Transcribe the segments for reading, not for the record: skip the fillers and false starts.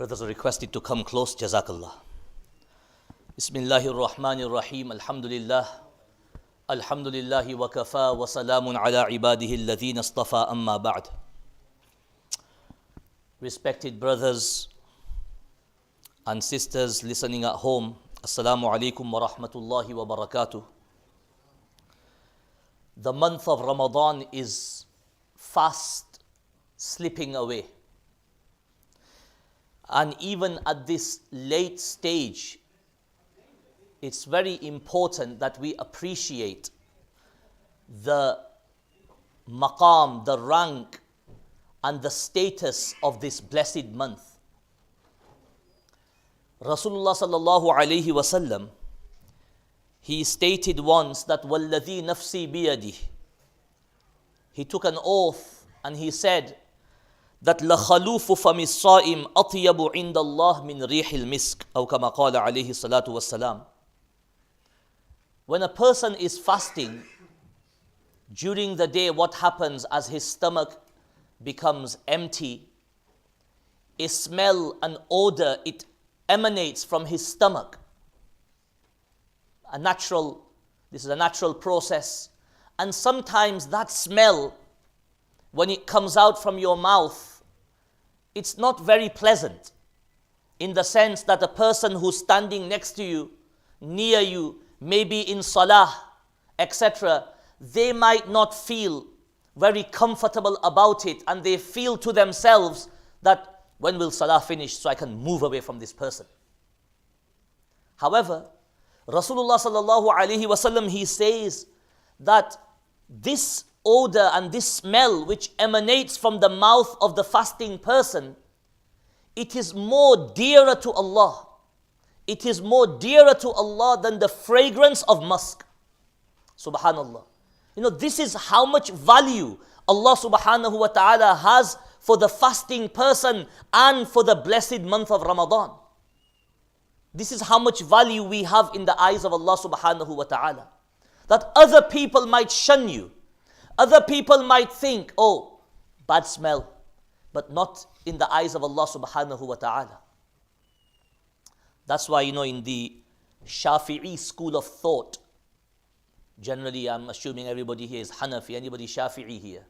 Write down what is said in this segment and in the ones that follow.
Brothers are requested to come close. Jazakallah. Bismillahir Rahmanir Rahim. Alhamdulillah. Alhamdulillahi wa kafa wa salamun ala ibadihi alladhina istafa amma ba'd. Respected brothers and sisters listening at home, Assalamu alaikum wa rahmatullahi wa barakatuh. The month of Ramadan is fast slipping away. And even at this late stage, it's very important that we appreciate the maqam, the rank, and the status of this blessed month. Rasulullah sallallahu alayhi wasallam, he stated once that وَالَّذِي نَفْسِي بِيَدِهِ. He took an oath and he said that لَخَلُوفُ فَمِ الصَّائِمِ أَطْيَبُ عِنْدَ اللَّهِ مِنْ رِيحِ الْمِسْكِ أو كما قال عليه الصلاة والسلام. When a person is fasting during the day, what happens as his stomach becomes empty? A smell, an odor, it emanates from his stomach. This is a natural process. And sometimes that smell, when it comes out from your mouth, it's not very pleasant, in the sense that a person who's standing next to you, near you, maybe in salah, etc., they might not feel very comfortable about it, and they feel to themselves that when will salah finish so I can move away from this person. However, Rasulullah sallallahu alaihi wasallam, he says that this odor and this smell which emanates from the mouth of the fasting person, it is more dearer to Allah. It is more dearer to Allah than the fragrance of musk. Subhanallah. This is how much value Allah subhanahu wa ta'ala has for the fasting person and for the blessed month of Ramadan. This is how much value we have in the eyes of Allah subhanahu wa ta'ala. That other people might shun you. Other people might think, oh, bad smell, but not in the eyes of Allah subhanahu wa ta'ala. That's why, in the Shafi'i school of thought, generally I'm assuming everybody here is Hanafi, anybody Shafi'i here?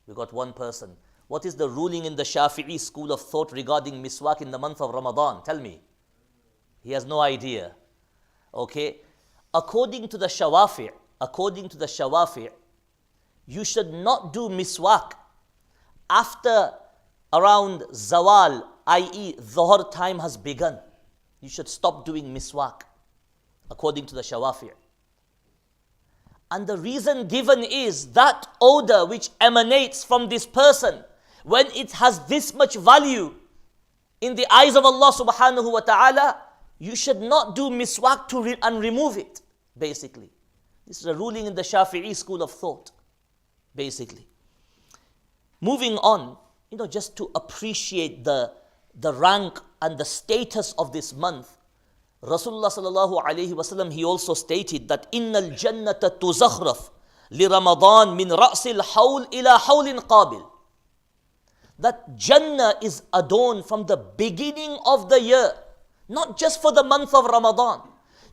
We got one person. What is the ruling in the Shafi'i school of thought regarding miswak in the month of Ramadan? Tell me. He has no idea. Okay? According to the Shawafi', you should not do miswak after around zawal, i.e. dhuhr time has begun. You should stop doing miswak, according to the Shawafi'. And the reason given is that odor which emanates from this person, when it has this much value in the eyes of Allah subhanahu wa ta'ala, you should not do miswak and remove it, basically. This is a ruling in the Shafi'i school of thought, basically. Moving on, just to appreciate the rank and the status of this month, Rasulullah sallallahu alayhi wasallam, he also stated that innal jannata tuzakhraf li Ramadan min ra'sil hawl ila hawlin qabil. That Jannah is adorned from the beginning of the year, not just for the month of Ramadan.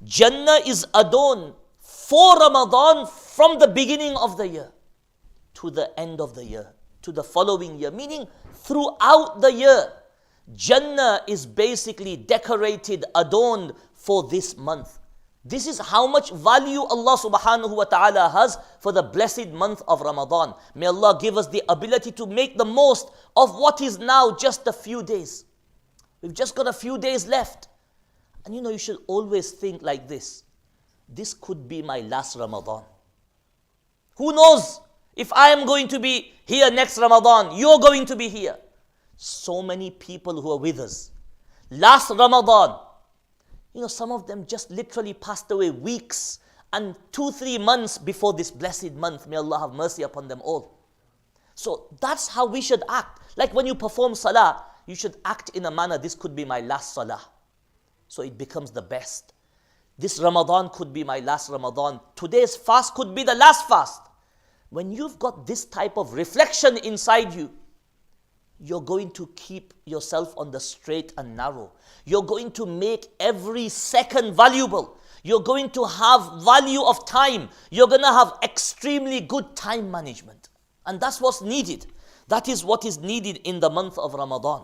Jannah is adorned for Ramadan from the beginning of the year to the end of the year, to the following year, meaning throughout the year. Jannah is basically decorated, adorned for this month. This is how much value Allah subhanahu wa ta'ala has for the blessed month of Ramadan. May Allah give us the ability to make the most of what is now just a few days. We've just got a few days left. And you should always think like this. This could be my last Ramadan. Who knows if I am going to be here next Ramadan, you're going to be here. So many people who are with us. Last Ramadan, some of them just literally passed away weeks and 2-3 months before this blessed month. May Allah have mercy upon them all. So that's how we should act. Like when you perform salah, you should act in a manner, this could be my last salah. So it becomes the best. This Ramadan could be my last Ramadan. Today's fast could be the last fast. When you've got this type of reflection inside you, you're going to keep yourself on the straight and narrow. You're going to make every second valuable. You're going to have value of time. You're going to have extremely good time management. And that's what's needed. That is what is needed in the month of Ramadan.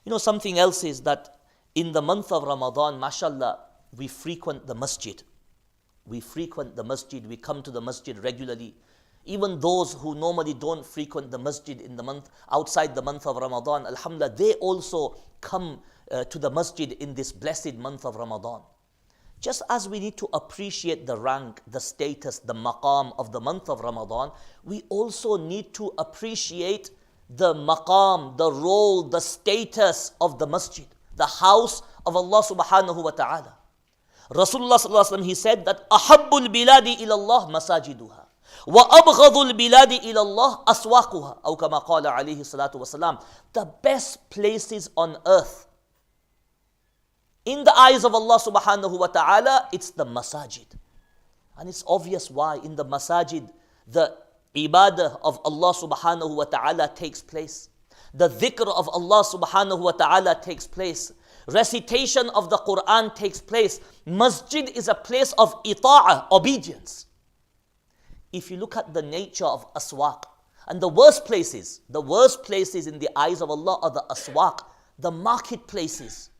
You know, something else is that in the month of Ramadan, mashallah, we frequent the masjid. We frequent the masjid. We come to the masjid regularly. Even those who normally don't frequent the masjid in the month, outside the month of Ramadan, alhamdulillah, they also come to the masjid in this blessed month of Ramadan. Just as we need to appreciate the rank, the status, the maqam of the month of Ramadan, we also need to appreciate the maqam, the role, the status of the masjid, the house of Allah subhanahu wa ta'ala. Rasulullah sallallahu alaihi wasallam, he said that ahabbul biladi ilallah masajiduha wa abghadul biladi ilallah aswaquha, aw kama qala alayhi salatu wasalam. The best places on earth in the eyes of Allah subhanahu wa ta'ala, it's the masajid. And it's obvious why. In the masajid, the ibadah of Allah subhanahu wa ta'ala takes place. The dhikr of Allah subhanahu wa ta'ala takes place. Recitation of the Quran takes place. Masjid is a place of ita'ah, obedience. If you look at the nature of aswaq, and the worst places in the eyes of Allah are the aswaq, the marketplaces.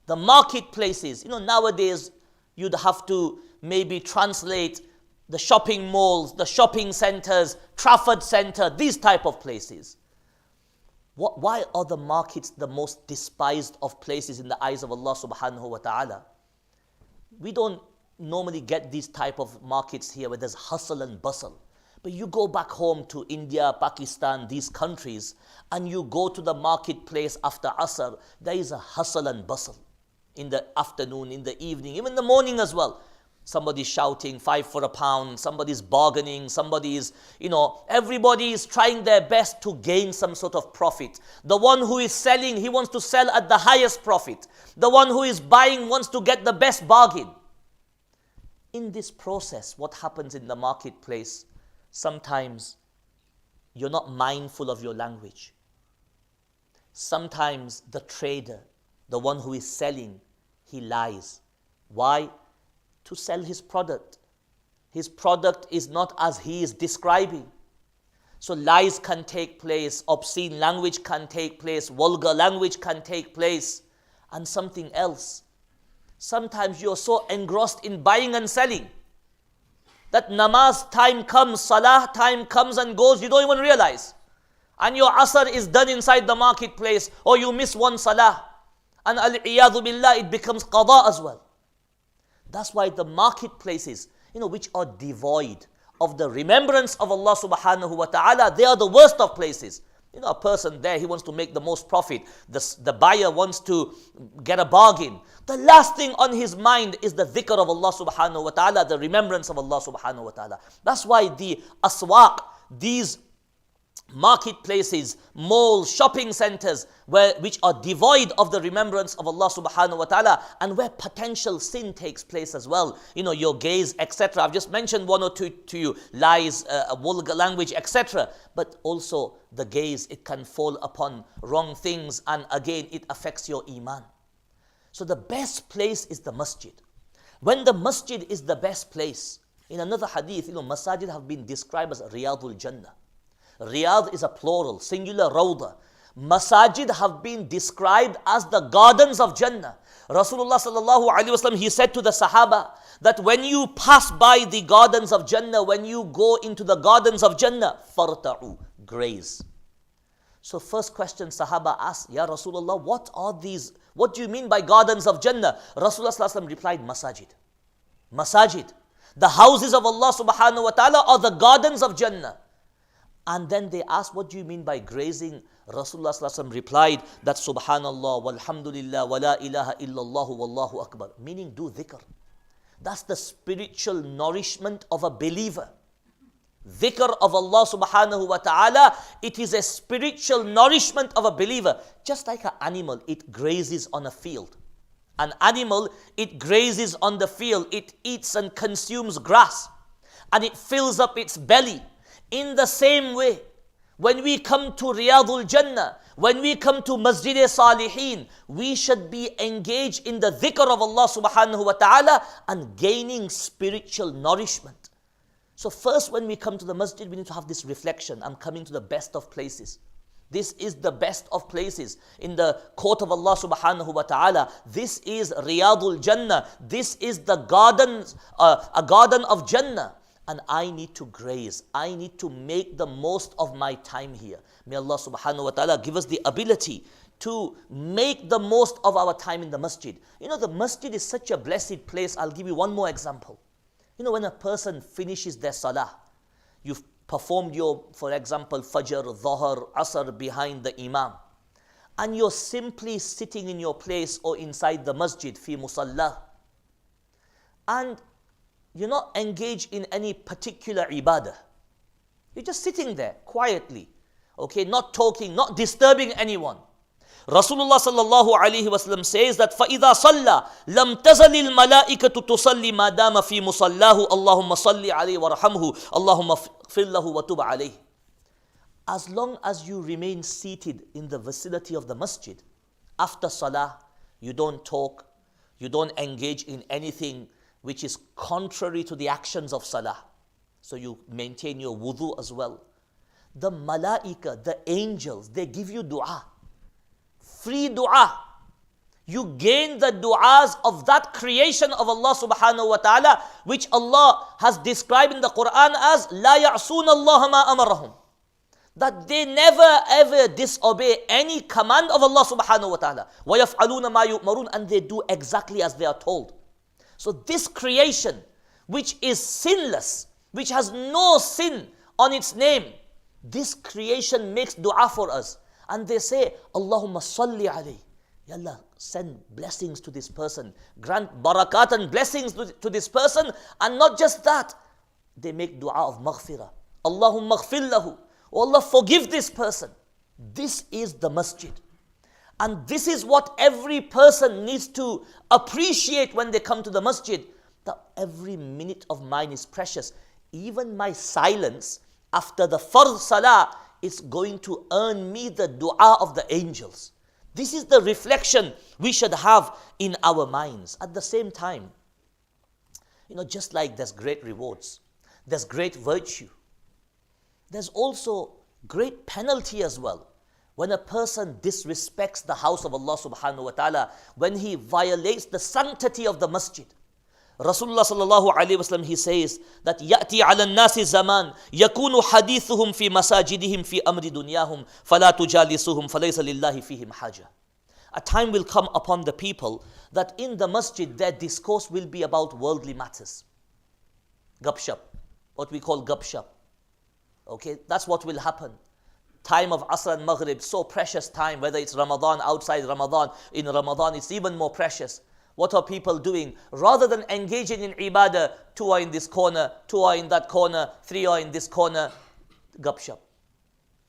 The marketplaces, you know, nowadays you'd have to maybe translate the shopping malls, the shopping centers, Trafford Center, these type of places. Why are the markets the most despised of places in the eyes of Allah subhanahu wa ta'ala? We don't normally get these type of markets here where there's hustle and bustle. But you go back home to India, Pakistan, these countries, and you go to the marketplace after Asar, there is a hustle and bustle. In the afternoon, in the evening, even in the morning as well. Somebody's shouting 5 for a pound, somebody's bargaining, somebody's, everybody is trying their best to gain some sort of profit. The one who is selling, he wants to sell at the highest profit. The one who is buying wants to get the best bargain. In this process, what happens in the marketplace, sometimes you're not mindful of your language. Sometimes the trader, the one who is selling, he lies. Why? To sell his product. His product is not as he is describing. So lies can take place, obscene language can take place, vulgar language can take place, and something else. Sometimes you're so engrossed in buying and selling that namaz time comes, salah time comes and goes, you don't even realize. And your asar is done inside the marketplace, or you miss one salah. And al-iyadhu billah, it becomes qada as well. That's why the marketplaces, which are devoid of the remembrance of Allah subhanahu wa ta'ala, they are the worst of places. A person there, he wants to make the most profit. The buyer wants to get a bargain. The last thing on his mind is the dhikr of Allah subhanahu wa ta'ala, the remembrance of Allah subhanahu wa ta'ala. That's why the aswaq, these marketplaces, malls, shopping centers, which are devoid of the remembrance of Allah subhanahu wa ta'ala, and where potential sin takes place as well. Your gaze, etc. I've just mentioned one or two to you, lies, vulgar language, etc. But also the gaze, it can fall upon wrong things, and again it affects your iman. So the best place is the masjid. When the masjid is the best place, in another hadith, masajid have been described as Riyadul Jannah. Riyadh is a plural, singular, rawda. Masajid have been described as the gardens of Jannah. Rasulullah sallallahu alaihi wasallam, he said to the Sahaba that when you pass by the gardens of Jannah, when you go into the gardens of Jannah, farta'u, graze. So first question Sahaba asked, Ya Rasulullah, what are these? What do you mean by gardens of Jannah? Rasulullah sallallahu alaihi wasallam replied, Masajid. Masajid. The houses of Allah subhanahu wa ta'ala are the gardens of Jannah. And then they asked, what do you mean by grazing? Rasulullah sallallahu alaihi wasallam replied that Subhanallah, walhamdulillah, wa la ilaha illallah, wallahu akbar. Meaning do dhikr. That's the spiritual nourishment of a believer. Dhikr of Allah subhanahu wa ta'ala, it is a spiritual nourishment of a believer. Just like an animal, it grazes on a field. An animal, it grazes on the field. It eats and consumes grass. And it fills up its belly. In the same way, when we come to Riyadul Jannah, when we come to Masjide-E-SALIHEEN, we should be engaged in the dhikr of Allah subhanahu wa ta'ala and gaining spiritual nourishment. So first, when we come to the masjid, we need to have this reflection. I'm coming to the best of places. This is the best of places in the court of Allah subhanahu wa ta'ala. This is Riyadul Jannah. This is the gardens, a garden of Jannah. And I need to graze. I need to make the most of my time here. May Allah subhanahu wa ta'ala give us the ability to make the most of our time in the masjid. You know, the masjid is such a blessed place. I'll give you one more example. You know, when a person finishes their salah, you've performed your, for example, Fajr, Dhuhr, Asar behind the Imam, and you're simply sitting in your place or inside the masjid, fi musalla, and you're not engaged in any particular ibadah. You're just sitting there quietly, okay, not talking, not disturbing anyone. Rasulullah sallallahu alaihi wasallam says that فَإِذَا صَلَّى لَمْ تَزَلِ الْمَلَائِكَةُ تُصَلِّ مَا دَامَ فِي مُصَلَّاهُ اللَّهُمَّ صَلِّ عَلَيْهِ وَارْحَمْهُ اللَّهُمَّ اغْفِرْ لَهُ وَتُبْ عَلَيْهِ. As long as you remain seated in the vicinity of the masjid, after salah, you don't talk, you don't engage in anything which is contrary to the actions of salah. So you maintain your wudu as well. The malaika, the angels, they give you dua. Free dua. You gain the du'as of that creation of Allah subhanahu wa ta'ala, which Allah has described in the Quran as لَا يَعْصُونَ اللَّهَ مَا أَمَرَهُمْ. That they never ever disobey any command of Allah subhanahu wa ta'ala. وَيَفْعَلُونَ مَا يُؤْمَرُونَ. And they do exactly as they are told. So this creation, which is sinless, which has no sin on its name, this creation makes dua for us. And they say, Allahumma salli alayhi. Ya Allah, send blessings to this person. Grant barakat and blessings to this person. And not just that, they make dua of maghfirah. Allahumma ghfir lahu. Oh Allah, forgive this person. This is the masjid. And this is what every person needs to appreciate when they come to the masjid. That every minute of mine is precious. Even my silence after the fard salah is going to earn me the dua of the angels. This is the reflection we should have in our minds. At the same time, you know, just like there's great rewards, there's great virtue, there's also great penalty as well. When a person disrespects the house of Allah subhanahu wa ta'ala, when he violates the sanctity of the masjid. Rasulullah sallallahu alayhi wasallam, he says that يَأْتِي عَلَى النَّاسِ زَمَانٍ يَكُونُ حَدِيثُهُمْ فِي مَسَاجِدِهِمْ فِي أَمْرِ دُنْيَاهُمْ فَلَا تُجَالِسُهُمْ فَلَيْسَ لِلَّهِ فِيهِمْ حَاجَةٌ. A time will come upon the people that in the masjid their discourse will be about worldly matters. Gupshup, what we call gupshup. Okay, that's what will happen. Time of Asr and Maghrib, so precious time, whether it's Ramadan, outside Ramadan, in Ramadan it's even more precious. What are people doing? Rather than engaging in ibadah, 2 are in this corner, 2 are in that corner, 3 are in this corner, gupshup.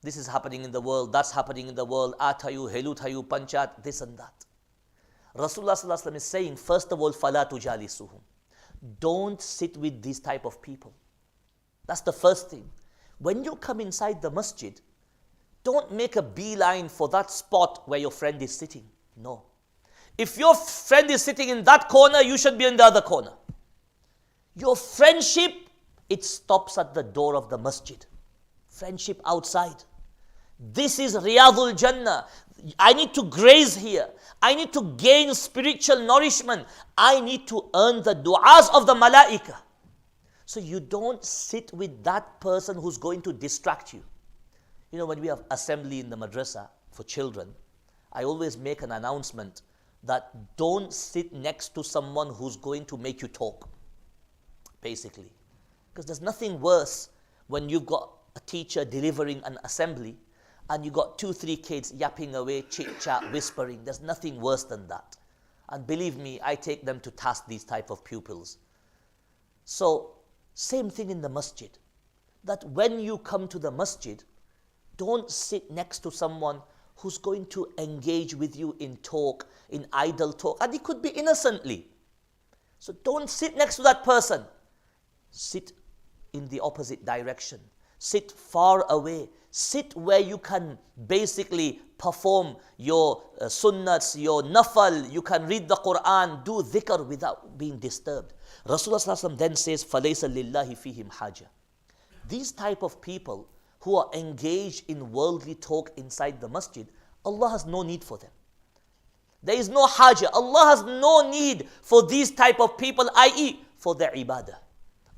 This is happening in the world, that's happening in the world, athayu, heluthayu, panchat, this and that. Rasulullah sallallahu alaihi wasallam is saying, first of all, fala tujalisuhum. Don't sit with these type of people. That's the first thing. When you come inside the masjid, don't make a beeline for that spot where your friend is sitting. No. If your friend is sitting in that corner, you should be in the other corner. Your friendship, it stops at the door of the masjid. Friendship outside. This is Riyadul Jannah. I need to graze here. I need to gain spiritual nourishment. I need to earn the du'as of the malaika. So you don't sit with that person who's going to distract you. You know, when we have assembly in the madrasa for children, I always make an announcement that don't sit next to someone who's going to make you talk, basically. Because there's nothing worse when you've got a teacher delivering an assembly and you got 2-3 kids yapping away, chit-chat, whispering. There's nothing worse than that. And believe me, I take them to task, these type of pupils. So, same thing in the masjid. That when you come to the masjid, don't sit next to someone who's going to engage with you in talk, in idle talk. And it could be innocently. So don't sit next to that person. Sit in the opposite direction. Sit far away. sit where you can basically perform your sunnats, your nafal, you can read the Quran, do dhikr without being disturbed. Rasulullah then says, فَلَيْسَ لِلَّهِ فِيهِمْ حَاجَةً. These type of people who are engaged in worldly talk inside the masjid, Allah has no need for them. There is no haja. Allah has no need for these type of people, i.e. for their ibadah.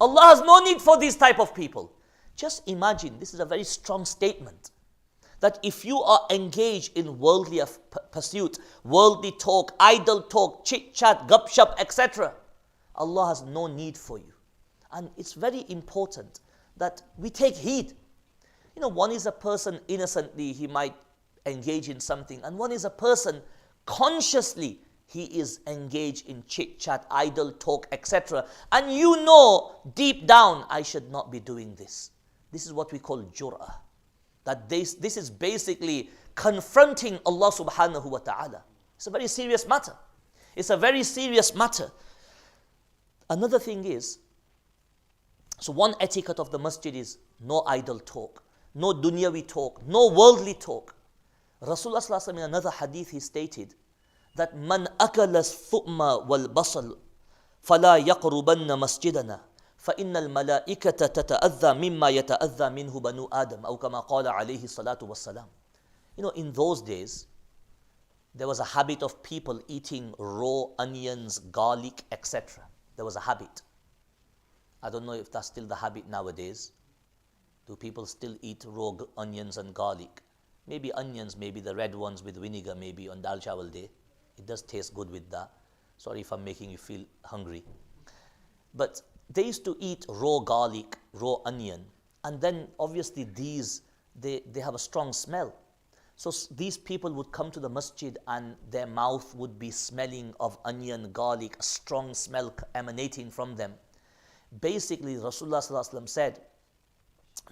Allah has no need for these type of people. Just imagine, this is a very strong statement, that if you are engaged in worldly pursuit, worldly talk, idle talk, chit-chat, gup-shup, etc., Allah has no need for you. And it's very important that we take heed. One is a person innocently, he might engage in something, and one is a person consciously, he is engaged in chit-chat, idle talk, etc. And you know deep down, I should not be doing this. This is what we call jur'ah. That this is basically confronting Allah subhanahu wa ta'ala. It's a very serious matter. It's a very serious matter. Another thing is, so one etiquette of the masjid is no idle talk, no dunyawi talk, no worldly talk. Rasulullah sallallahu alaihi wasallam in another hadith he stated that man akala thumma wal basal fala yaqrubanna masjidana fa innal malaikata tata'adha mimma yata'adha minhu banu adam aw kama qala alayhi salatu wassalam. In those days there was a habit of people eating raw onions, garlic, etc. There was a habit. I don't know if that's still the habit nowadays. Do people still eat raw onions and garlic? Maybe onions, maybe the red ones with vinegar, maybe on dal chawal day. It does taste good with that. Sorry if I'm making you feel hungry. But they used to eat raw garlic, raw onion, and then obviously these, they have a strong smell. So these people would come to the masjid and their mouth would be smelling of onion, garlic, a strong smell emanating from them. Basically, Rasulullah sallallahu alaihi wasallam said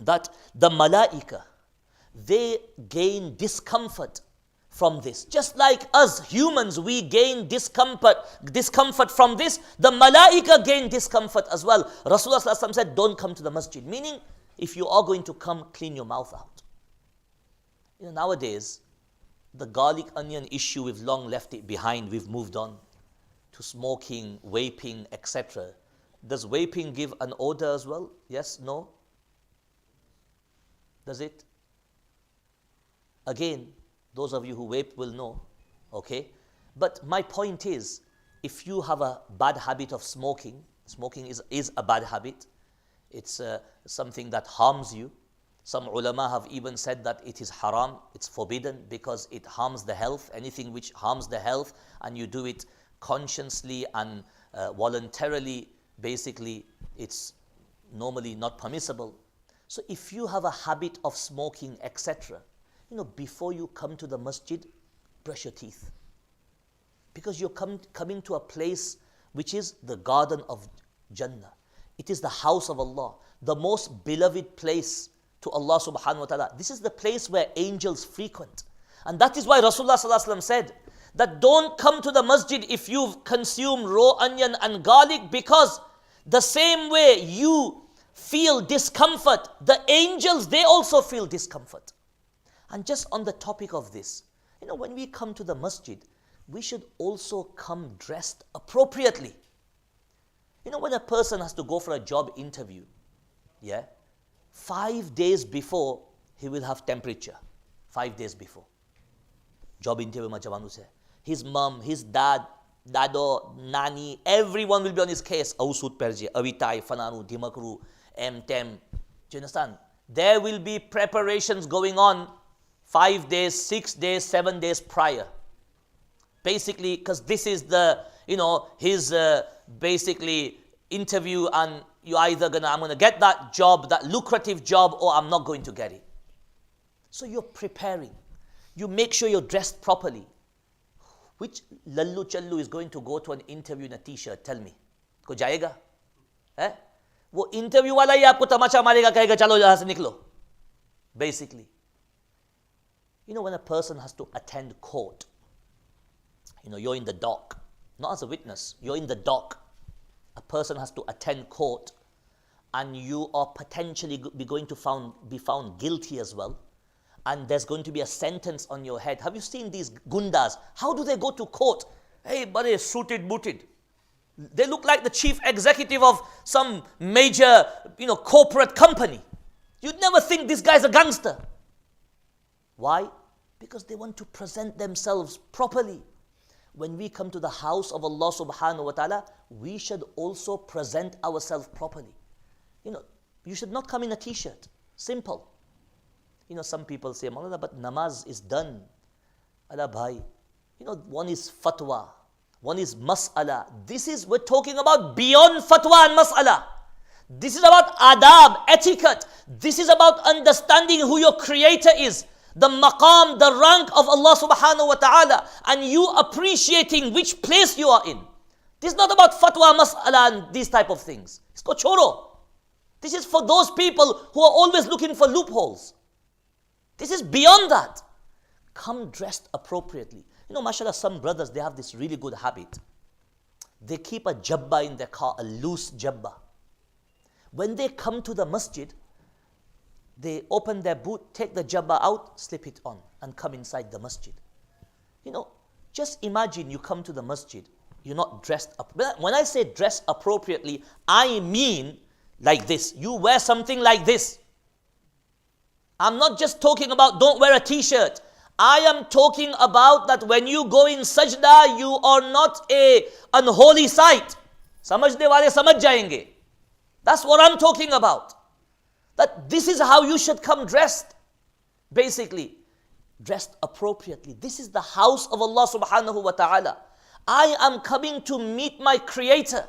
that the malaika, they gain discomfort from this. Just like us humans, we gain discomfort from this, the malaika gain discomfort as well. Rasulullah sallallahu alaihi wasallam said, don't come to the masjid. Meaning, if you are going to come, clean your mouth out. Nowadays, the garlic onion issue, we've long left it behind. We've moved on to smoking, vaping, etc. Does vaping give an odor as well? Yes? No? Does it? Again, those of you who vape will know, okay? But my point is, if you have a bad habit of smoking, smoking is a bad habit. It's something that harms you. Some ulama have even said that it is haram, it's forbidden because it harms the health. Anything which harms the health and you do it consciously and voluntarily, basically it's normally not permissible. So if you have a habit of smoking, etc., before you come to the masjid, brush your teeth. Because you're coming to a place which is the garden of Jannah. It is the house of Allah, the most beloved place to Allah subhanahu wa ta'ala. This is the place where angels frequent. And that is why Rasulullah sallallahu alaihi wasallam said that don't come to the masjid if you've consumed raw onion and garlic, because the same way you feel discomfort, the angels, they also feel discomfort. And just on the topic of this, when we come to the masjid, we should also come dressed appropriately. When a person has to go for a job interview, 5 days before, he will have temperature. 5 days before. Job interview ma jawanu se. His mom, his dad, dado, nani, everyone will be on his case. Au suit perje, avitai, fananu, dimakru, tem. Do you understand? There will be preparations going on 5 days, 6 days, 7 days prior. Basically, because this is the, his basically interview, and you're either I'm going to get that job, that lucrative job, or I'm not going to get it. So you're preparing. You make sure you're dressed properly. Which lallu challu is going to go to an interview in a t-shirt? Tell me. Ko jayega? वो interview वाला ही आपको तमाचा मारेगा, कहेगा चलो यहाँ से निकलो. Basically, when a person has to attend court, you're in the dock, not as a witness, you're in the dock. A person has to attend court, and you are potentially going to be found guilty as well. and there's going to be a sentence on your head. Have you seen these gundas? How do they go to court? Hey, buddy, suited, booted. They look like the chief executive of some major, corporate company. You'd never think this guy's a gangster. Why? Because they want to present themselves properly. When we come to the house of Allah subhanahu wa ta'ala, we should also present ourselves properly. You should not come in a t-shirt. Simple. Some people say, Maulana, but namaz is done. Allah bhai. One is fatwa. One is mas'ala. We're talking about beyond fatwa and mas'ala. This is about adab, etiquette. This is about understanding who your creator is. The maqam, the rank of Allah subhanahu wa ta'ala. And you appreciating which place you are in. This is not about fatwa, mas'ala and these type of things. It's called choro. This is for those people who are always looking for loopholes. This is beyond that. Come dressed appropriately. Mashallah, some brothers, they have this really good habit. They keep a jabba in their car, a loose jabba. When they come to the masjid, they open their boot, take the jabba out, slip it on, and come inside the masjid. Just imagine you come to the masjid, you're not dressed up. When I say dress appropriately, I mean like this. You wear something like this. I'm not just talking about don't wear a t-shirt. I am talking about that when you go in sajda, you are not a unholy sight. Samajhne wale samajh jayenge. That's what I'm talking about. That this is how you should come dressed. Basically, dressed appropriately. This is the house of Allah subhanahu wa ta'ala. I am coming to meet my creator.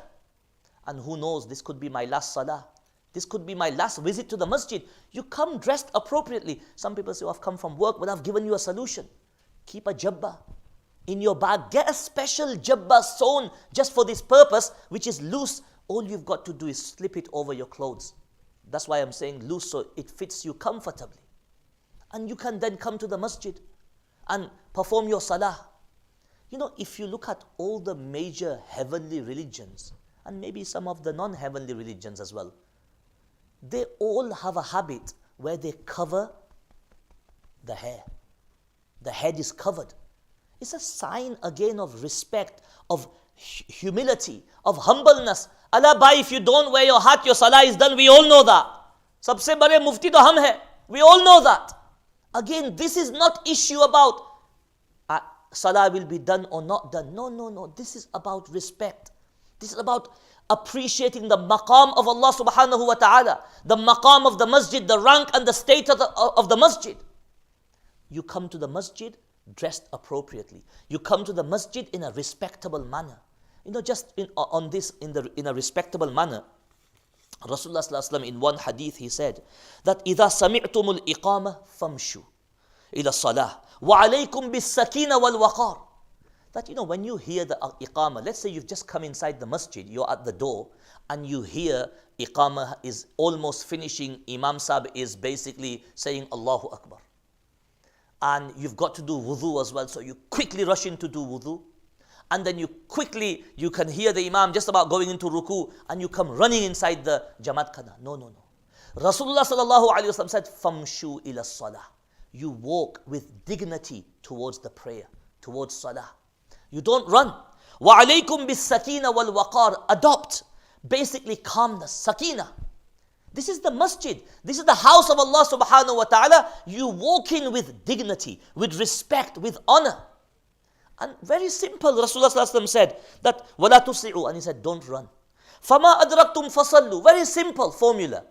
And who knows, this could be my last salah. This could be my last visit to the masjid. You come dressed appropriately. Some people say, I've come from work, but I've given you a solution. Keep a jabba in your bag. Get a special jabba sewn just for this purpose, which is loose. All you've got to do is slip it over your clothes. That's why I'm saying loose, so it fits you comfortably. And you can then come to the masjid and perform your salah. If you look at all the major heavenly religions, and maybe some of the non-heavenly religions as well, they all have a habit where they cover the hair. The head is covered. It's a sign again of respect, of humility, of humbleness. Allah bhai, if you don't wear your hat, your salah is done. We all know that. Sabse bade mufti to hum hai. We all know that. Again, this is not issue about salah will be done or not done. No. This is about respect. This is about appreciating the maqam of Allah subhanahu wa ta'ala, the maqam of the masjid, the rank and the state of the masjid. You come to the masjid dressed appropriately. You come to the masjid in a respectable manner. Just in a respectable manner. Rasulullah sallallahu alaihi wasallam in one hadith he said that إِذَا سَمِعْتُمُ الْإِقَامَةِ فَامْشُوا إِلَى الصَّلَاةِ وَعَلَيْكُمْ بِالسَّكِينَةِ وَالْوَقَارِ. That when you hear the iqamah, let's say you've just come inside the masjid, you're at the door, and you hear iqamah is almost finishing, Imam Sahib is basically saying Allahu Akbar. And you've got to do wudu as well, so you quickly rush in to do wudu. And then you can hear the Imam just about going into ruku, and you come running inside the Jamaat Khana. No. Rasulullah sallallahu alayhi wa sallam said, Famshu ila salah. You walk with dignity towards the prayer, towards salah. You don't run. وَعَلَيْكُمْ بِالسَّكِينَ وَالْوَقَارِ. Adopt basically calmness, sakina. This is the masjid. This is the house of Allah subhanahu wa ta'ala. You walk in with dignity, with respect, with honor. And very simple, Rasulullah sallallahu alaihi wasallam said that وَلَا تُسْرِعُوا, and he said, don't run. فَمَا أَدْرَكْتُمْ فَصَلُّوا. Very simple formula.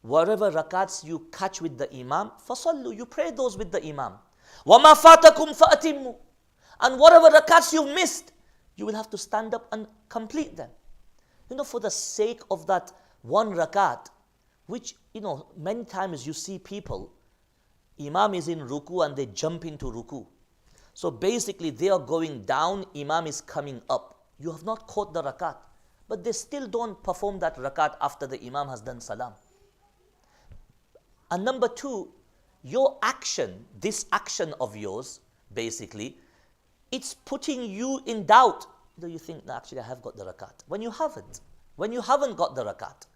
Whatever rakats you catch with the Imam, فَصَلُّوا, you pray those with the Imam. وَمَا فَاتَكُمْ فَأَتِمُّوا. And whatever rakats you've missed, you will have to stand up and complete them. For the sake of that one rakat, which, many times you see people, Imam is in ruku and they jump into ruku. So basically they are going down, Imam is coming up. You have not caught the rakat, but they still don't perform that rakat after the Imam has done salam. And number two, your action, this action of yours, basically, it's putting you in doubt. Do you think, no, actually I have got the rakat? When you haven't got the rakat,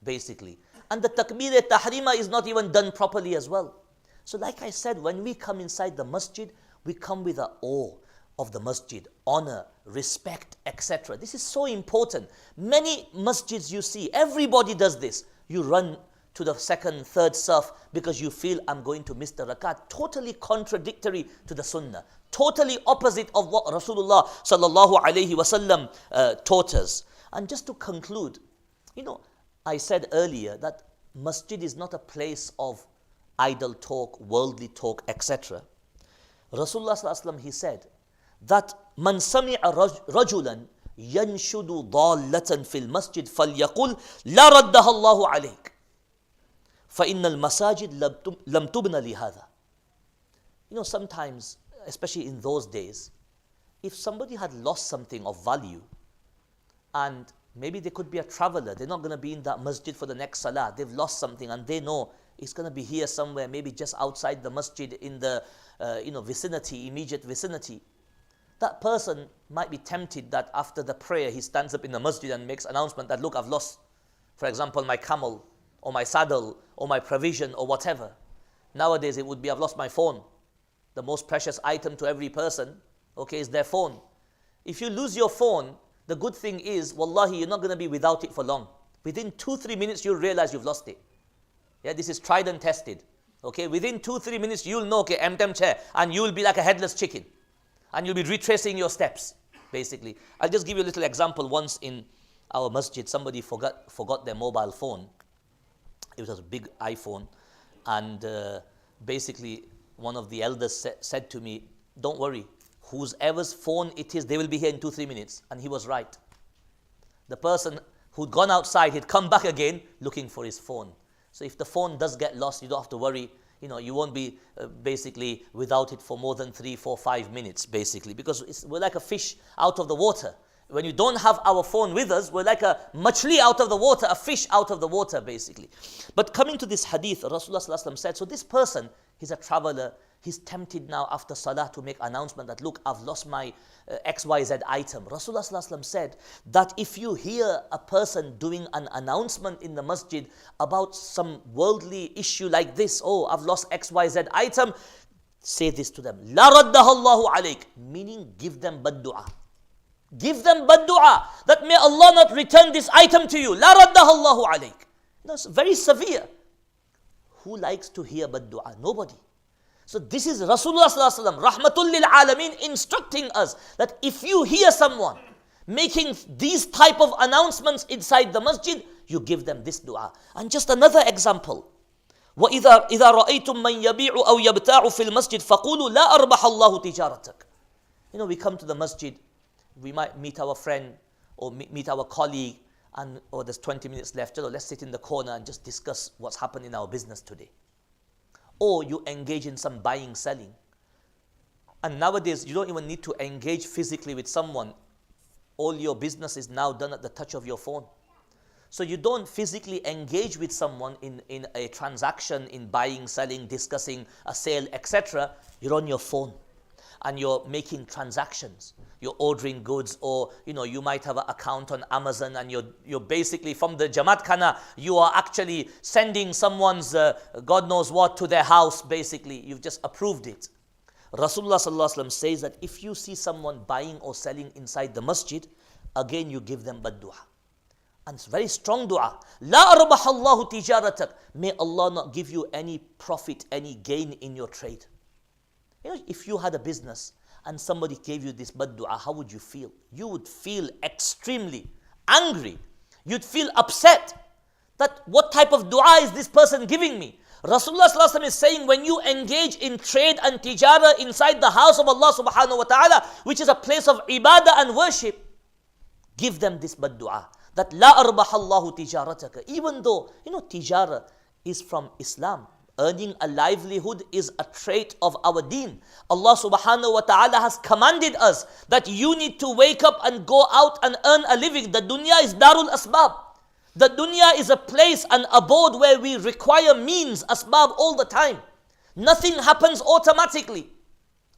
basically. And the takbir-e-tahrima is not even done properly as well. So like I said, when we come inside the masjid, we come with an awe of the masjid, honor, respect, etc. This is so important. Many masjids you see, everybody does this. You run to the second, third saf because you feel I'm going to miss the rakat. Totally contradictory to the sunnah. Totally opposite of what Rasulullah sallallahu alaihi wasallam taught us. And just to conclude, I said earlier that masjid is not a place of idle talk, worldly talk, etc. Rasulullah sallallahu alaihi wasallam, he said that man sami'a rajulan yanshudu dallatan fil masjid falyaqul la raddaha Allahu alayk fa innal masajid lam tubna li hadha. Sometimes, especially in those days, if somebody had lost something of value, and maybe they could be a traveler, they're not going to be in that masjid for the next salah, they've lost something and they know it's going to be here somewhere, maybe just outside the masjid in the vicinity, immediate vicinity. That person might be tempted that after the prayer he stands up in the masjid and makes announcement that, look, I've lost, for example, my camel or my saddle or my provision or whatever. Nowadays it would be, I've lost my phone. The most precious item to every person, is their phone. If you lose your phone, the good thing is, wallahi, you're not going to be without it for long. Within 2-3 minutes, you'll realize you've lost it. Yeah, this is tried and tested. Within 2-3 minutes, you'll know, chair, and you'll be like a headless chicken. And you'll be retracing your steps, basically. I'll just give you a little example. Once in our masjid, somebody forgot their mobile phone. It was a big iPhone. And basically, one of the elders said to me, don't worry, whoever's phone it is, they will be here in 2-3 minutes. And he was right. The person who'd gone outside, he'd come back again looking for his phone. So if the phone does get lost, you don't have to worry. You won't be basically without it for more than 3, 4, 5 minutes, basically. Because we're like a fish out of the water. When you don't have our phone with us, we're like a machli out of the water, a fish out of the water, basically. But coming to this hadith, Rasulullah sallallahu alaihi wasallam said, so this person, he's a traveler, he's tempted now after salah to make announcement that, look, I've lost my XYZ item. Rasulullah sallallahu alaihi wasallam said that if you hear a person doing an announcement in the masjid about some worldly issue like this, I've lost XYZ item, say this to them, La raddaha Allahu alayk, meaning give them bad dua. Give them bad dua, that may Allah not return this item to you. La raddaha Allahu alayk. It's very severe. Who likes to hear bad dua? Nobody. So this is Rasulullah sallallahu alaihi wasallam, rahmatul lil alameen, instructing us that if you hear someone making these type of announcements inside the masjid, you give them this dua. And just another example. وَإِذَا رَأَيْتُم مَّن يَبِيعُ أَوْ يَبْتَاعُ فِي الْمَسْجِدِ فَقُولُوا لَا أَرْبَحَ اللَّهُ تِجَارَتَكَ. We come to the masjid, we might meet our friend or meet our colleague, and there's 20 minutes left, let's sit in the corner and just discuss what's happened in our business today. Or you engage in some buying, selling. And nowadays, you don't even need to engage physically with someone. All your business is now done at the touch of your phone. So you don't physically engage with someone in a transaction, in buying, selling, discussing a sale, etc. You're on your phone and you're making transactions. You're ordering goods, or you might have an account on Amazon, and you're basically from the Jamaat Khana, you are actually sending someone's God knows what to their house, basically. You've just approved it. Rasulullah sallallahu alaihi wasallam says that if you see someone buying or selling inside the masjid, again you give them bad dua. And it's very strong dua. La arbaha Allahu tijaratak. May Allah not give you any profit, any gain in your trade. If you had a business and somebody gave you this bad dua, how would you feel? You would feel extremely angry. You'd feel upset that what type of dua is this person giving me? Rasulullah sallallahu alaihi wasallam is saying, when you engage in trade and tijara inside the house of Allah subhanahu wa ta'ala, which is a place of ibadah and worship, give them this bad dua, that la arbaha Allahu tijarataka. Even though, tijara is from Islam. Earning a livelihood is a trait of our deen. Allah subhanahu wa ta'ala has commanded us that you need to wake up and go out and earn a living. The dunya is darul asbab. The dunya is a place, an abode where we require means, asbab, all the time. Nothing happens automatically.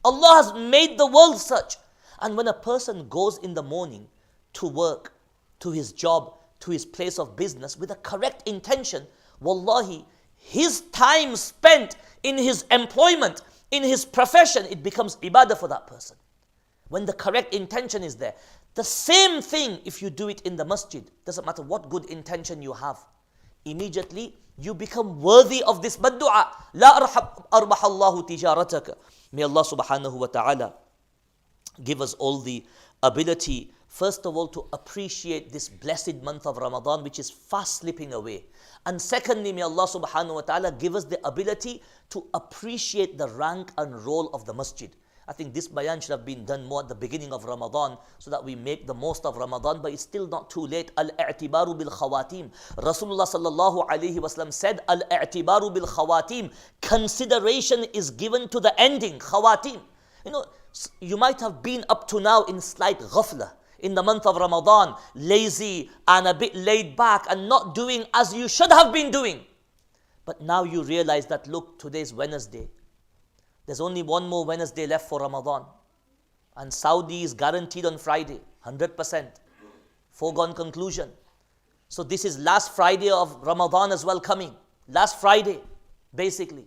Allah has made the world such. And when a person goes in the morning to work, to his job, to his place of business with a correct intention, wallahi, his time spent in his employment, in his profession, it becomes ibadah for that person. When the correct intention is there. The same thing if you do it in the masjid. Doesn't matter what good intention you have. Immediately you become worthy of this bad-du'a. La arbahallahu tijarataka. May Allah subhanahu wa ta'ala give us all the ability, first of all, to appreciate this blessed month of Ramadan, which is fast slipping away. And secondly, may Allah subhanahu wa ta'ala give us the ability to appreciate the rank and role of the masjid. I think this bayan should have been done more at the beginning of Ramadan so that we make the most of Ramadan, but it's still not too late. Al-i'tibaru bil khawatim. Rasulullah sallallahu alayhi wasallam said, Al-i'tibaru bil khawatim. Consideration is given to the ending, khawatim. You know, you might have been up to now in slight ghafla in the month of Ramadan, lazy and a bit laid back and not doing as you should have been doing. But now you realize that, look, today's Wednesday. There's only one more Wednesday left for Ramadan. And Saudi is guaranteed on Friday, 100%. Foregone conclusion. So this is last Friday of Ramadan as well coming. Last Friday, basically.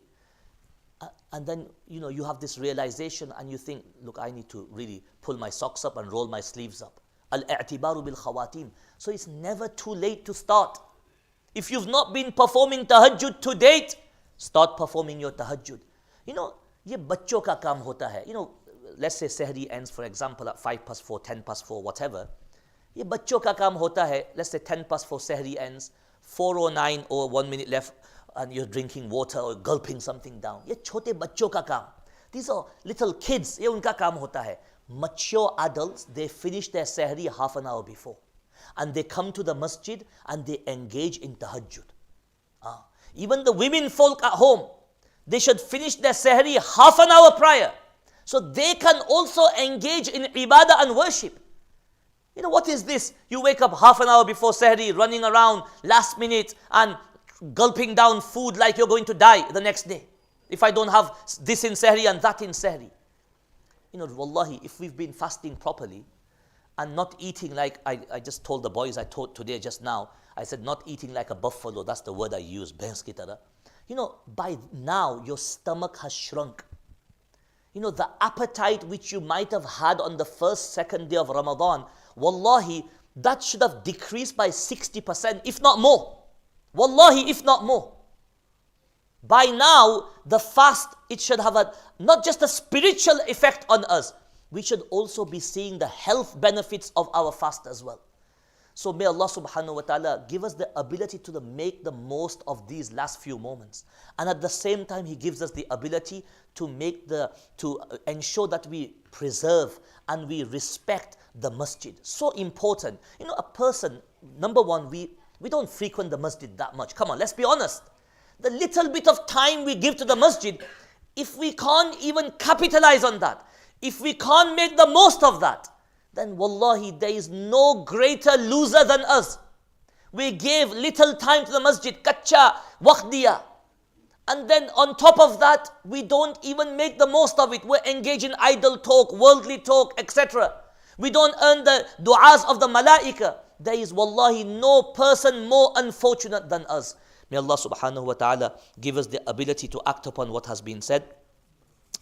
And then, you know, you have this realization and you think, look, I need to really pull my socks up and roll my sleeves up. Al-i'tibaru bil khawatim. So it's never too late to start. If you've not been performing tahajjud to date, start performing your tahajjud. You know, ये बच्चों का काम होता है. You know, let's say Sehri ends, for example, at 5 past 4, 10 past 4, whatever. ये बच्चों का काम होता है. Let's say 10 past 4 Sehri ends, 4:09 or 1 minute left, and you're drinking water or gulping something down. ये छोटे बच्चों का काम. These are little kids. ये उनका काम होता है. Mature adults, they finish their Sehri half an hour before. And they come to the masjid and they engage in tahajjud. Even the women folk at home, they should finish their Sehri half an hour prior. So they can also engage in ibadah and worship. You know, what is this? You wake up half an hour before Sehri, running around last minute and gulping down food like you're going to die the next day. If I don't have this in Sehri and that in Sehri. You know, wallahi, if we've been fasting properly and not eating like, I just told the boys, I taught today just now, I said not eating like a buffalo, that's the word I use, bhens ki tarah. You know, by now your stomach has shrunk. You know, the appetite which you might have had on the first, second day of Ramadan, wallahi, that should have decreased by 60%, if not more. Wallahi, if not more. By now, the fast, it should have not just a spiritual effect on us, we should also be seeing the health benefits of our fast as well. So may Allah subhanahu wa ta'ala give us the ability to make the most of these last few moments. And at the same time, He gives us the ability to ensure that we preserve and we respect the masjid. So important. You know, a person, number one, we don't frequent the masjid that much. Come on, let's be honest. The little bit of time we give to the masjid, if we can't even capitalize on that, if we can't make the most of that, then wallahi, there is no greater loser than us. We gave little time to the masjid, kacha, waqt diya. And then on top of that, we don't even make the most of it. We're engaged in idle talk, worldly talk, etc. We don't earn the du'as of the malaika. There is wallahi no person more unfortunate than us. May Allah subhanahu wa ta'ala give us the ability to act upon what has been said.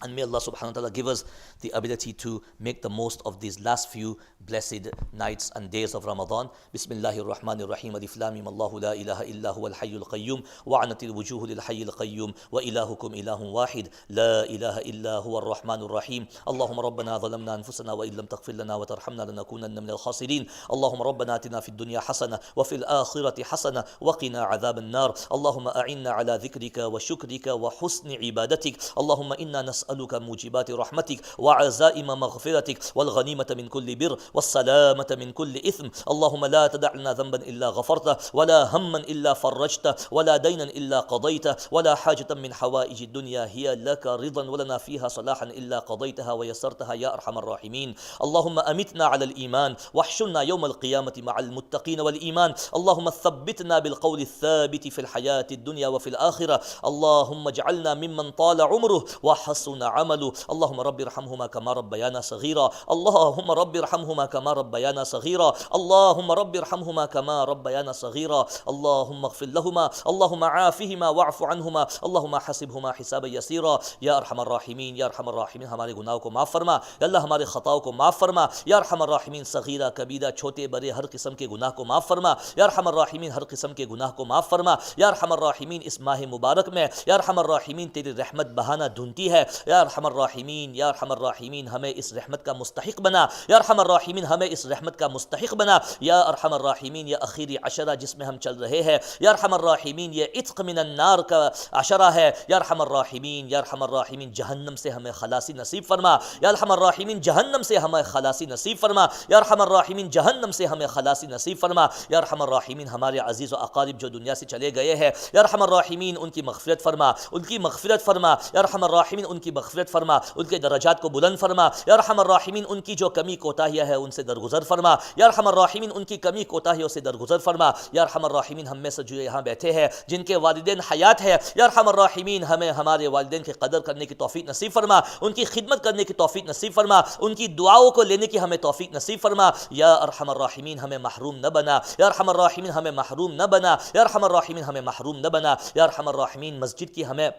And may Allah subhanahu wa ta'ala give us the ability to make the most of these last few blessed nights and days of Ramadan. Bismillahir Rahmanir Rahim. Alif Lam Mim. Allahu la ilaha illa huwal hayyul qayyum wa anatil wujuhu lil hayyil qayyum wa ilahukum ilahun wahid la ilaha illa huwar rahmanur rahim. Allahumma rabbana zalamna anfusana wa illam taghfir lana wa tarhamna lanakunanna minal khasirin. Allahumma rabbana atina fid dunya hasana wa fil akhirati hasana wa qina adhaban nar. Allahumma a'inna ala dhikrika wa shukrika wa husni ibadatik. Allahumma inna نسألك موجبات رحمتك وعزائم مغفرتك والغنيمة من كل بر والسلامة من كل إثم. اللهم لا تدع لنا ذنبا إلا غفرته ولا هما إلا فرجته ولا دينا إلا قضيته ولا حاجة من حوائج الدنيا هي لك رضا ولنا فيها صلاحا إلا قضيتها ويسرتها يا أرحم الراحمين. اللهم أمتنا على الإيمان واحشرنا يوم القيامة مع المتقين والإيمان. اللهم ثبتنا بالقول الثابت في الحياة الدنيا وفي الآخرة. اللهم اجعلنا ممن طال عمره وحسن يعملون عملوا اللهم رب ارحمهما كما ربيانا صغيرا اللهم رب ارحمهما كما ربيانا صغيرا اللهم رب ارحمهما كما ربيانا صغيرا اللهم اغفر لهما اللهم عافهما واعف عنهما اللهم حسبهما حسابا يسيرا یا ارحم الراحمین یا ارحم الراحمین ہمارے گناہوں کو معاف فرما یا اللہ ہمارے خطاؤں کو معاف فرما یا ارحم الراحمین صغیرہ کبیرہ چھوٹے بڑے ہر قسم کے گناہ کو معاف فرما یا ارحم الراحمین ہر قسم کے گناہ کو معاف فرما یا ارحم الراحمین اس ماہ مبارک میں یا ارحم الراحمین تیری رحمت بہانا ڈھونڈتی ہے یا ارحم الراحمین یا ارحم الراحمین ہمیں اس رحمت کا مستحق بنا یا ارحم الراحمین ہمیں اس رحمت کا مستحق بنا یا ارحم الراحمین یہ اخیری عشرہ جس میں ہم چل رہے ہیں یا ارحم الراحمین یہ عتق من النار کا عشرہ ہے یا ارحم الراحمین یا ارحم الراحمین جہنم سے ہمیں خلاصی نصیب فرما یا ارحم الراحمین جہنم سے ہمیں خلاصی نصیب فرما یا ارحم الراحمین جہنم سے ہمیں خلاصی نصیب فرما یا ارحم الراحمین ہمارے عزیز و اقارب جو دنیا سے چلے گئے ہیں یا ارحم الراحمین ان کی مغفرت فرما ان کی مغفرت فرما یا ارحم الراحمین ان کی مغفرت فرما ان کے درجات کو بلند فرما یا ارحم الراحمین ان کی جو کمی کوتاہیاں ہیں ان سے درگزر فرما یا ارحم الراحمین ان کی کمی کوتاہیوں سے درگزر فرما یا ارحم الراحمین ہم میں سے جو یہاں بیٹھے ہیں جن کے والدین حیات ہے یا ارحم الراحمین ہمیں ہمارے والدین کی قدر کرنے کی توفیق نصیب فرما ان کی خدمت کرنے کی توفیق نصیب فرما ان کی دعاؤں کو لینے کی ہمیں توفیق نصیب فرما یا ارحم الراحمین ہمیں محروم نہ بنا یا ارحم الراحمین ہمیں محروم نہ بنا یا ارحم الراحمین ہمیں محروم نہ بنا یا ارحم الراحمین مسجد کی ہمیں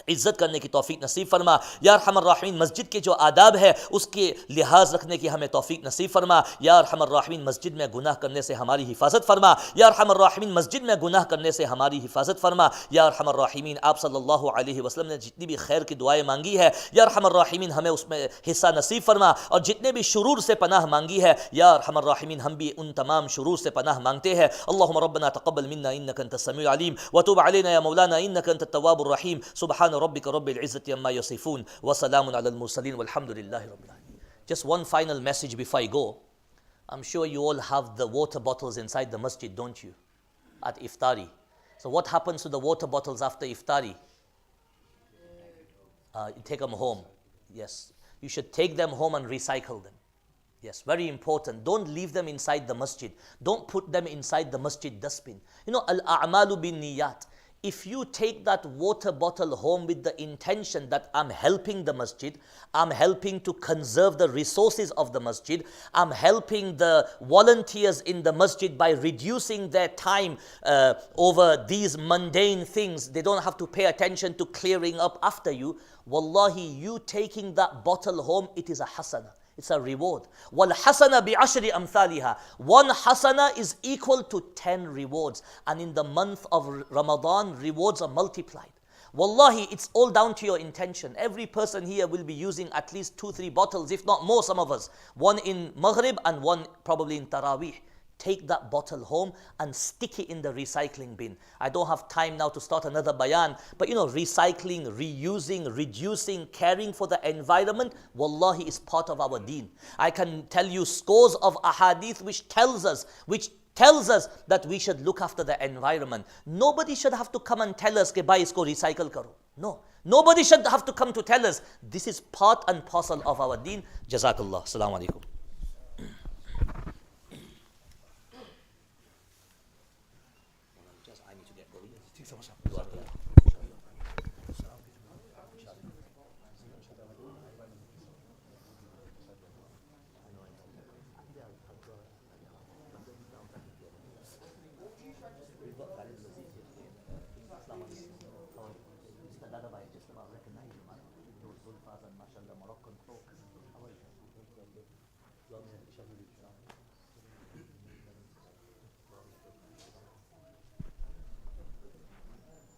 عزت کرنے کی توفیق نصیب فرما یا ارحم الراحمین مسجد کے جو آداب ہے اس کے لحاظ رکھنے کی ہمیں توفیق نصیب فرما یا ارحم الراحمین مسجد میں گناہ کرنے سے ہماری حفاظت فرما یا ارحم الراحمین مسجد میں گناہ کرنے سے ہماری حفاظت فرما یا ارحم الراحمین آپ صلی اللہ علیہ وسلم نے جتنی بھی خیر کی دعائیں مانگی ہے یا ارحم الراحمین ہمیں اس میں حصہ نصیب فرما اور جتنے بھی شرور سے پناہ مانگی ہے یا ارحم الراحمین ہم بھی ان تمام شرور سے پناہ مانگتے ہیں اللہم ربنا تقبل منا انک انت السمیع العلیم وتب علینا یا مولانا انک انت التواب الرحیم سبحان ربک رب العزة عما يصفون وسلام على المرسلين والحمد لله رب العالمين. Just one final message before I go. I'm sure you all have the water bottles inside the masjid, don't you? At iftari. So what happens to the water bottles after iftari? You take them home. Yes. You should take them home and recycle them. Yes, very important. Don't leave them inside the masjid. Don't put them inside the masjid dustbin. You know, al-a'malu bin niyat. If you take that water bottle home with the intention that I'm helping the masjid, I'm helping to conserve the resources of the masjid, I'm helping the volunteers in the masjid by reducing their time over these mundane things, they don't have to pay attention to clearing up after you. Wallahi, you taking that bottle home, it is a hasana. It's a reward. وَالْحَسَنَ بِعَشْرِ أَمْثَالِهَا. One hasana is equal to 10 rewards. And in the month of Ramadan, rewards are multiplied. Wallahi, it's all down to your intention. Every person here will be using at least 2-3 bottles, if not more, some of us. One in Maghrib and one probably in Taraweeh. Take that bottle home and stick it in the recycling bin. I don't have time now to start another bayan, but you know, recycling, reusing, reducing, caring for the environment, wallahi, is part of our deen. I can tell you scores of ahadith which tells us that we should look after the environment. Nobody should have to come and tell us ke bhai isko recycle karo. No. Nobody should have to come to tell us. This is part and parcel of our deen. Jazakallah. Assalamu alaikum. Moroccan folk. How are you?